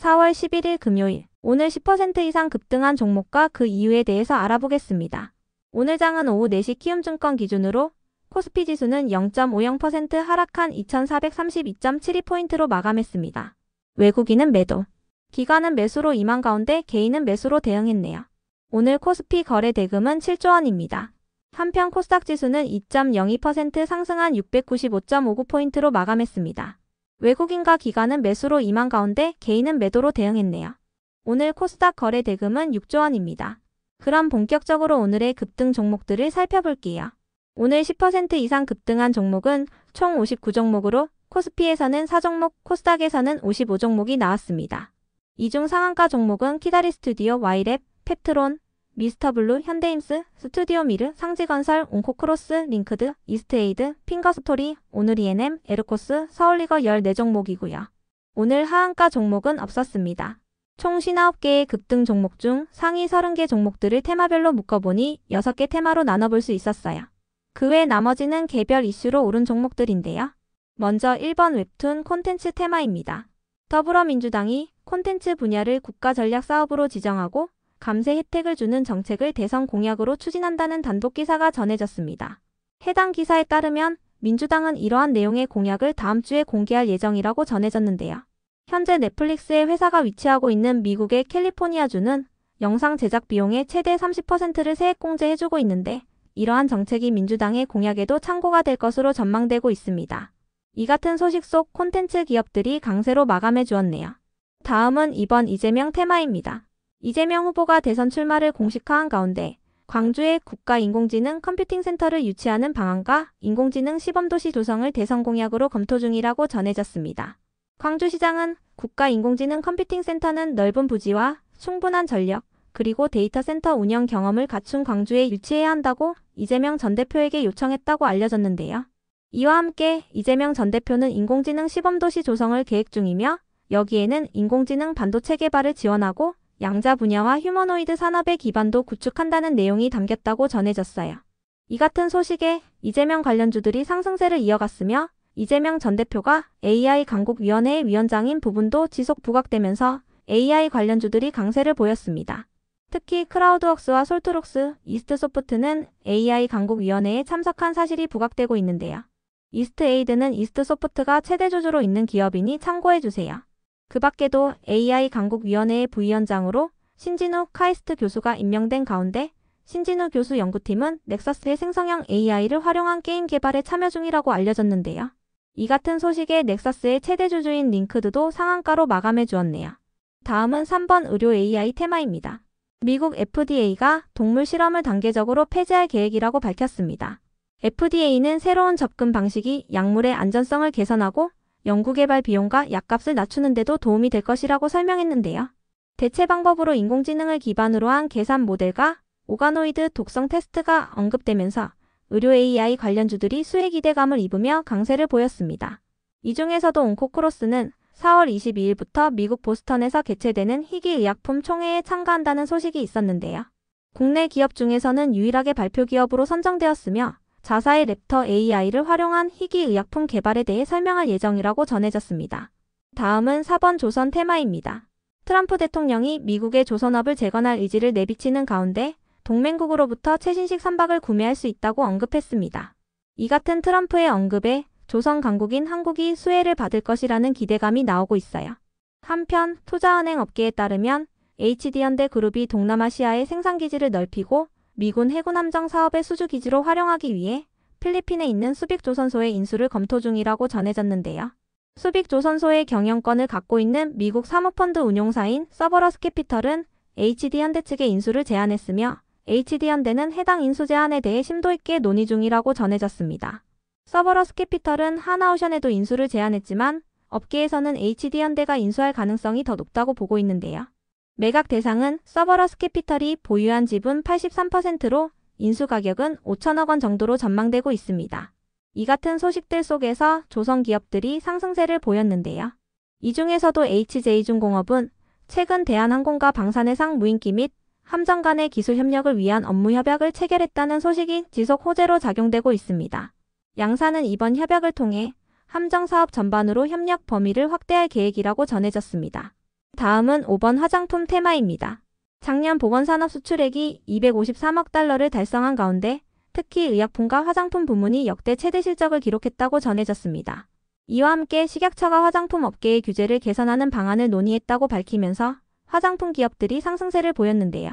4월 11일 금요일, 오늘 10% 이상 급등한 종목과 그 이유에 대해서 알아보겠습니다. 오늘 장은 오후 4시 키움증권 기준으로 코스피 지수는 0.50% 하락한 2432.72포인트로 마감했습니다. 외국인은 매도, 기관은 매수로 임한 가운데 개인은 매수로 대응했네요. 오늘 코스피 거래 대금은 7조 원입니다. 한편 코스닥 지수는 2.02% 상승한 695.59포인트로 마감했습니다. 외국인과 기관은 매수로 임한 가운데 개인은 매도로 대응했네요. 오늘 코스닥 거래 대금은 6조 원입니다. 그럼 본격적으로 오늘의 급등 종목들을 살펴볼게요. 오늘 10% 이상 급등한 종목은 총 59종목으로 코스피에서는 4종목, 코스닥에서는 55종목이 나왔습니다. 이 중 상한가 종목은 키다리 스튜디오, 와이랩, 펩트론, 미스터블루, 현대임스, 스튜디오미르, 상지건설, 온코크로스, 링크드, 이스트에이드, 핑거스토리, 오늘 E&M, 에르코스, 서울리거 14종목이고요. 오늘 하한가 종목은 없었습니다. 총 59개의 급등 종목 중 상위 30개 종목들을 테마별로 묶어보니 6개 테마로 나눠볼 수 있었어요. 그 외 나머지는 개별 이슈로 오른 종목들인데요. 먼저 1번 웹툰 콘텐츠 테마입니다. 더불어민주당이 콘텐츠 분야를 국가전략사업으로 지정하고 감세 혜택을 주는 정책을 대선 공약으로 추진한다는 단독 기사가 전해졌습니다. 해당 기사에 따르면 민주당은 이러한 내용의 공약을 다음 주에 공개할 예정이라고 전해졌는데요. 현재 넷플릭스의 회사가 위치하고 있는 미국의 캘리포니아주는 영상 제작 비용의 최대 30%를 세액공제해주고 있는데 이러한 정책이 민주당의 공약에도 참고가 될 것으로 전망되고 있습니다. 이 같은 소식 속 콘텐츠 기업들이 강세로 마감해 주었네요. 다음은 이번 이재명 테마입니다. 이재명 후보가 대선 출마를 공식화한 가운데 광주에 국가인공지능 컴퓨팅센터를 유치하는 방안과 인공지능 시범도시 조성을 대선 공약으로 검토 중이라고 전해졌습니다. 광주시장은 국가인공지능 컴퓨팅센터는 넓은 부지와 충분한 전력, 그리고 데이터 센터 운영 경험을 갖춘 광주에 유치해야 한다고 이재명 전 대표에게 요청했다고 알려졌는데요. 이와 함께 이재명 전 대표는 인공지능 시범도시 조성을 계획 중이며 여기에는 인공지능 반도체 개발을 지원하고 양자 분야와 휴머노이드 산업의 기반도 구축한다는 내용이 담겼다고 전해졌어요. 이 같은 소식에 이재명 관련주들이 상승세를 이어갔으며 이재명 전 대표가 AI 강국위원회의 위원장인 부분도 지속 부각되면서 AI 관련주들이 강세를 보였습니다. 특히 크라우드웍스와 솔트록스, 이스트소프트는 AI 강국위원회에 참석한 사실이 부각되고 있는데요. 이스트에이드는 이스트소프트가 최대 주주로 있는 기업이니 참고해주세요. 그 밖에도 AI 강국위원회의 부위원장으로 신진우 카이스트 교수가 임명된 가운데 신진우 교수 연구팀은 넥서스의 생성형 AI를 활용한 게임 개발에 참여 중이라고 알려졌는데요. 이 같은 소식에 넥서스의 최대 주주인 링크드도 상한가로 마감해 주었네요. 다음은 3번 의료 AI 테마입니다. 미국 FDA가 동물 실험을 단계적으로 폐지할 계획이라고 밝혔습니다. FDA는 새로운 접근 방식이 약물의 안전성을 개선하고 연구개발 비용과 약값을 낮추는 데도 도움이 될 것이라고 설명했는데요. 대체 방법으로 인공지능을 기반으로 한 계산 모델과 오가노이드 독성 테스트가 언급되면서 의료 AI 관련주들이 수혜 기대감을 입으며 강세를 보였습니다. 이 중에서도 온코크로스는 4월 22일부터 미국 보스턴에서 개최되는 희귀의약품 총회에 참가한다는 소식이 있었는데요. 국내 기업 중에서는 유일하게 발표 기업으로 선정되었으며 자사의 랩터 AI를 활용한 희귀의약품 개발에 대해 설명할 예정이라고 전해졌습니다. 다음은 4번 조선 테마입니다. 트럼프 대통령이 미국의 조선업을 재건할 의지를 내비치는 가운데 동맹국으로부터 최신식 선박을 구매할 수 있다고 언급했습니다. 이 같은 트럼프의 언급에 조선 강국인 한국이 수혜를 받을 것이라는 기대감이 나오고 있어요. 한편 투자은행 업계에 따르면 HD현대그룹이 동남아시아의 생산기지를 넓히고 미군 해군 함정 사업의 수주기지로 활용하기 위해 필리핀에 있는 수빅조선소의 인수를 검토 중이라고 전해졌는데요. 수빅조선소의 경영권을 갖고 있는 미국 사모펀드 운용사인 서버러스 캐피털은 HD현대 측의 인수를 제안했으며 HD현대는 해당 인수 제안에 대해 심도 있게 논의 중이라고 전해졌습니다. 서버러스 캐피털은 하나오션에도 인수를 제안했지만 업계에서는 HD현대가 인수할 가능성이 더 높다고 보고 있는데요. 매각 대상은 서버러스 캐피털이 보유한 지분 83%로 인수 가격은 5천억 원 정도로 전망되고 있습니다. 이 같은 소식들 속에서 조선 기업들이 상승세를 보였는데요. 이 중에서도 HJ중공업은 최근 대한항공과 방산해상 무인기 및 함정 간의 기술 협력을 위한 업무 협약을 체결했다는 소식이 지속 호재로 작용되고 있습니다. 양사는 이번 협약을 통해 함정 사업 전반으로 협력 범위를 확대할 계획이라고 전해졌습니다. 다음은 5번 화장품 테마입니다. 작년 보건산업 수출액이 253억 달러를 달성한 가운데 특히 의약품과 화장품 부문이 역대 최대 실적을 기록했다고 전해졌습니다. 이와 함께 식약처가 화장품 업계의 규제를 개선하는 방안을 논의했다고 밝히면서 화장품 기업들이 상승세를 보였는데요.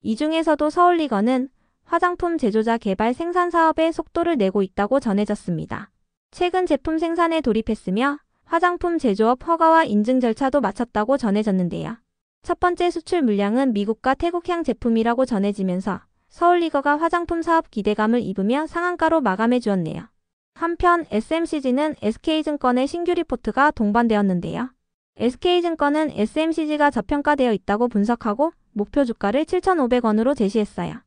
이 중에서도 서울리건은 화장품 제조자 개발 생산 사업에 속도를 내고 있다고 전해졌습니다. 최근 제품 생산에 돌입했으며 화장품 제조업 허가와 인증 절차도 마쳤다고 전해졌는데요. 첫 번째 수출 물량은 미국과 태국향 제품이라고 전해지면서 서울리거가 화장품 사업 기대감을 입으며 상한가로 마감해 주었네요. 한편 SMCG는 SK증권의 신규 리포트가 동반되었는데요. SK증권은 SMCG가 저평가되어 있다고 분석하고 목표 주가를 7,500원으로 제시했어요.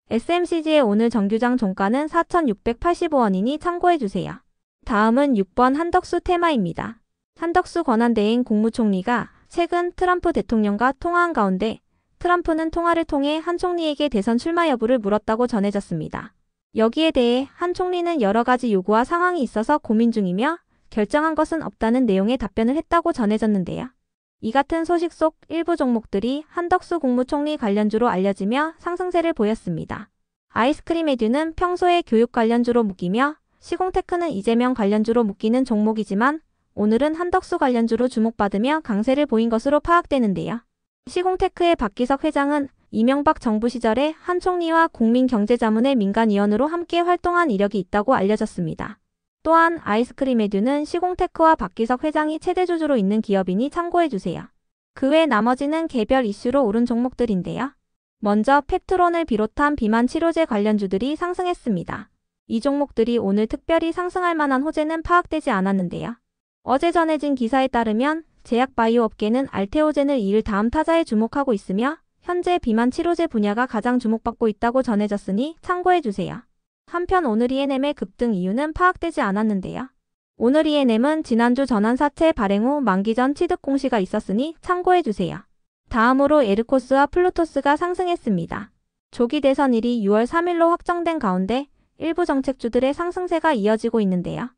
SMCG의 오늘 정규장 종가는 4,685원이니 참고해주세요. 다음은 6번 한덕수 테마입니다. 한덕수 권한대행 국무총리가 최근 트럼프 대통령과 통화한 가운데 트럼프는 통화를 통해 한 총리에게 대선 출마 여부를 물었다고 전해졌습니다. 여기에 대해 한 총리는 여러 가지 요구와 상황이 있어서 고민 중이며 결정한 것은 없다는 내용의 답변을 했다고 전해졌는데요. 이 같은 소식 속 일부 종목들이 한덕수 국무총리 관련주로 알려지며 상승세를 보였습니다. 아이스크림 에듀는 평소에 교육 관련주로 묶이며 시공테크는 이재명 관련주로 묶이는 종목이지만 오늘은 한덕수 관련주로 주목받으며 강세를 보인 것으로 파악되는데요. 시공테크의 박기석 회장은 이명박 정부 시절에 한 총리와 국민경제자문회 민간위원으로 함께 활동한 이력이 있다고 알려졌습니다. 또한 아이스크림 에듀는 시공테크와 박기석 회장이 최대 주주로 있는 기업이니 참고해주세요. 그 외 나머지는 개별 이슈로 오른 종목들인데요. 먼저 펩트론을 비롯한 비만 치료제 관련주들이 상승했습니다. 이 종목들이 오늘 특별히 상승할 만한 호재는 파악되지 않았는데요. 어제 전해진 기사에 따르면 제약바이오 업계는 알테오젠을 이을 다음 타자에 주목하고 있으며 현재 비만 치료제 분야가 가장 주목받고 있다고 전해졌으니 참고해주세요. 한편 오늘 ENM의 급등 이유는 파악되지 않았는데요. 오늘 ENM은 지난주 전환사채 발행 후 만기 전 취득 공시가 있었으니 참고해주세요. 다음으로 에르코스와 플루토스가 상승했습니다. 조기 대선일이 6월 3일로 확정된 가운데 일부 정책주들의 상승세가 이어지고 있는데요.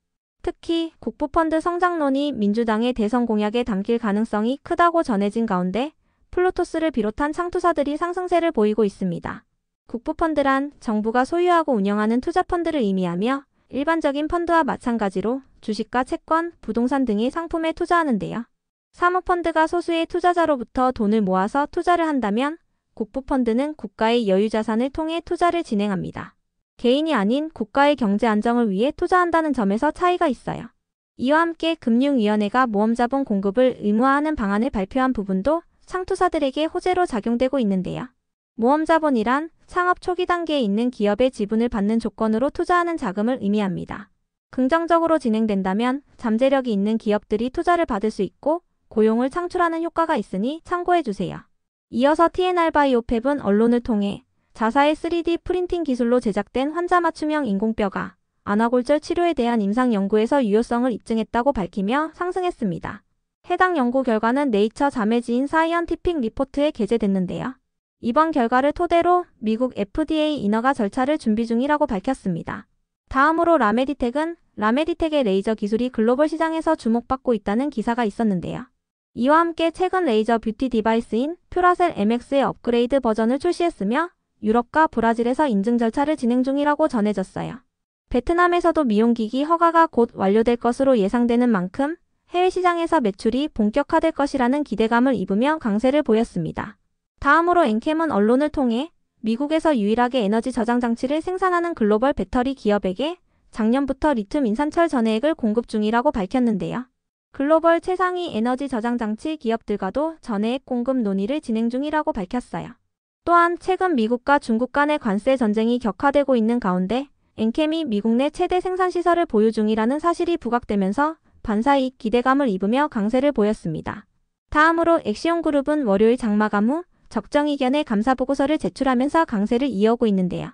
특히 국부펀드 성장론이 민주당의 대선 공약에 담길 가능성이 크다고 전해진 가운데 플루토스를 비롯한 창투사들이 상승세를 보이고 있습니다. 국부펀드란 정부가 소유하고 운영하는 투자펀드를 의미하며 일반적인 펀드와 마찬가지로 주식과 채권, 부동산 등의 상품에 투자하는데요. 사모펀드가 소수의 투자자로부터 돈을 모아서 투자를 한다면 국부펀드는 국가의 여유자산을 통해 투자를 진행합니다. 개인이 아닌 국가의 경제 안정을 위해 투자한다는 점에서 차이가 있어요. 이와 함께 금융위원회가 모험자본 공급을 의무화하는 방안을 발표한 부분도 창투사들에게 호재로 작용되고 있는데요. 모험자본이란 창업 초기 단계에 있는 기업의 지분을 받는 조건으로 투자하는 자금을 의미합니다. 긍정적으로 진행된다면 잠재력이 있는 기업들이 투자를 받을 수 있고 고용을 창출하는 효과가 있으니 참고해주세요. 이어서 TNR바이오팹은 언론을 통해 자사의 3D 프린팅 기술로 제작된 환자 맞춤형 인공뼈가 안화골절 치료에 대한 임상 연구에서 유효성을 입증했다고 밝히며 상승했습니다. 해당 연구 결과는 네이처 자매지인 사이언티픽 리포트에 게재됐는데요. 이번 결과를 토대로 미국 FDA 인허가 절차를 준비 중이라고 밝혔습니다. 다음으로 라메디텍은 라메디텍의 레이저 기술이 글로벌 시장에서 주목받고 있다는 기사가 있었는데요. 이와 함께 최근 레이저 뷰티 디바이스인 퓨라셀 MX의 업그레이드 버전을 출시했으며 유럽과 브라질에서 인증 절차를 진행 중이라고 전해졌어요. 베트남에서도 미용기기 허가가 곧 완료될 것으로 예상되는 만큼 해외 시장에서 매출이 본격화될 것이라는 기대감을 입으며 강세를 보였습니다. 다음으로 엔캠은 언론을 통해 미국에서 유일하게 에너지 저장 장치를 생산하는 글로벌 배터리 기업에게 작년부터 리튬 인산철 전해액을 공급 중이라고 밝혔는데요. 글로벌 최상위 에너지 저장 장치 기업들과도 전해액 공급 논의를 진행 중이라고 밝혔어요. 또한 최근 미국과 중국 간의 관세 전쟁이 격화되고 있는 가운데 엔캠이 미국 내 최대 생산시설을 보유 중이라는 사실이 부각되면서 반사이익 기대감을 입으며 강세를 보였습니다. 다음으로 엑시온그룹은 월요일 장마감 후 적정이견의 감사보고서를 제출하면서 강세를 이어오고 있는데요.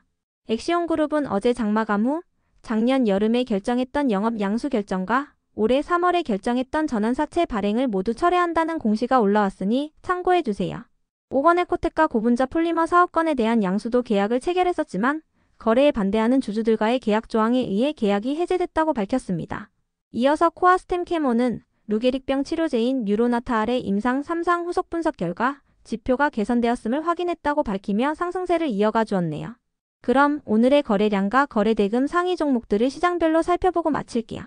엑시온그룹은 어제 장마감 후 작년 여름에 결정했던 영업 양수 결정과 올해 3월에 결정했던 전환사채 발행을 모두 철회한다는 공시가 올라왔으니 참고해주세요. 오건에코텍과 고분자 폴리머 사업권에 대한 양수도 계약을 체결했었지만 거래에 반대하는 주주들과의 계약 조항에 의해 계약이 해제됐다고 밝혔습니다. 이어서 코아스템 캐모는 루게릭병 치료제인 뉴로나타알의 임상 3상 후속 분석 결과 지표가 개선되었음을 확인했다고 밝히며 상승세를 이어가 주었네요. 그럼 오늘의 거래량과 거래대금 상위 종목들을 시장별로 살펴보고 마칠게요.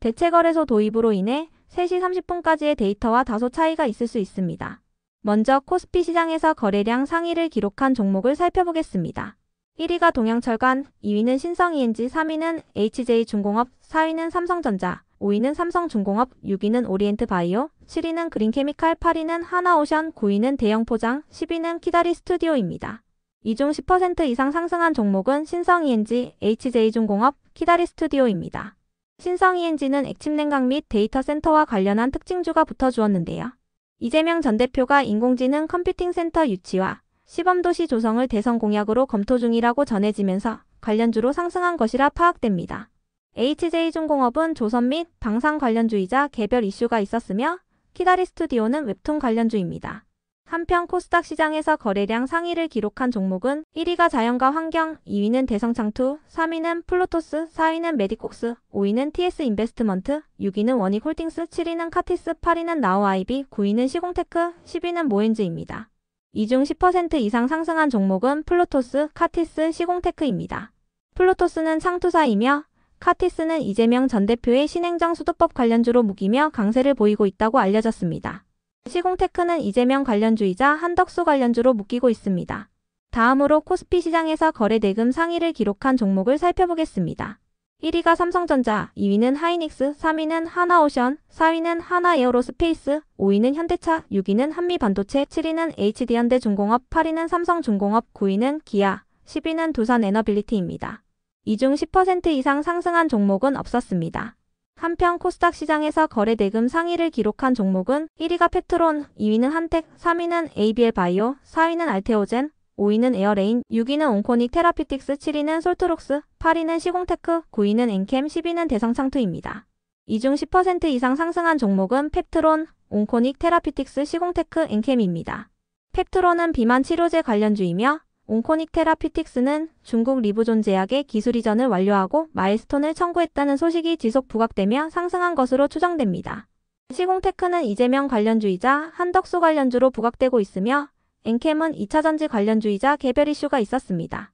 대체거래소 도입으로 인해 3시 30분까지의 데이터와 다소 차이가 있을 수 있습니다. 먼저 코스피 시장에서 거래량 상위를 기록한 종목을 살펴보겠습니다. 1위가 동양철관, 2위는 신성ENG, 3위는 HJ중공업, 4위는 삼성전자, 5위는 삼성중공업, 6위는 오리엔트바이오, 7위는 그린케미칼, 8위는 하나오션, 9위는 대영포장, 10위는 키다리 스튜디오입니다. 이 중 10% 이상 상승한 종목은 신성ENG, HJ중공업, 키다리 스튜디오입니다. 신성ENG는 액침 냉각 및 데이터 센터와 관련한 특징주가 붙어주었는데요. 이재명 전 대표가 인공지능 컴퓨팅 센터 유치와 시범도시 조성을 대선 공약으로 검토 중이라고 전해지면서 관련주로 상승한 것이라 파악됩니다. HJ중공업은 조선 및 방산 관련주이자 개별 이슈가 있었으며 키다리 스튜디오는 웹툰 관련주입니다. 한편 코스닥 시장에서 거래량 상위를 기록한 종목은 1위가 자연과 환경, 2위는 대성창투, 3위는 플로토스, 4위는 메디콕스, 5위는 TS인베스트먼트, 6위는 원익홀딩스, 7위는 카티스, 8위는 나우아이비, 9위는 시공테크, 10위는 모엔즈입니다. 이 중 10% 이상 상승한 종목은 플로토스, 카티스, 시공테크입니다. 플로토스는 창투사이며 카티스는 이재명 전 대표의 신행정 수도법 관련주로 묶이며 강세를 보이고 있다고 알려졌습니다. 시공테크는 이재명 관련주이자 한덕수 관련주로 묶이고 있습니다. 다음으로 코스피 시장에서 거래대금 상위를 기록한 종목을 살펴보겠습니다. 1위가 삼성전자, 2위는 하이닉스, 3위는 하나오션, 4위는 하나에어로스페이스, 5위는 현대차, 6위는 한미반도체, 7위는 HD현대중공업, 8위는 삼성중공업, 9위는 기아, 10위는 두산에너빌리티입니다. 이 중 10% 이상 상승한 종목은 없었습니다. 한편 코스닥 시장에서 거래대금 상위를 기록한 종목은 1위가 페트론, 2위는 한택, 3위는 ABL바이오, 4위는 알테오젠, 5위는 에어레인, 6위는 온코닉 테라피틱스, 7위는 솔트록스, 8위는 시공테크, 9위는 엔캠, 10위는 대성창투입니다. 이 중 10% 이상 상승한 종목은 펩트론, 온코닉 테라피틱스, 시공테크, 엔캠입니다. 펩트론은 비만 치료제 관련주이며 온코닉 테라피틱스는 중국 리브존 제약의 기술 이전을 완료하고 마일스톤을 청구했다는 소식이 지속 부각되며 상승한 것으로 추정됩니다. 시공테크는 이재명 관련주이자 한덕수 관련주로 부각되고 있으며 엔캠은 2차전지 관련주이자 개별 이슈가 있었습니다.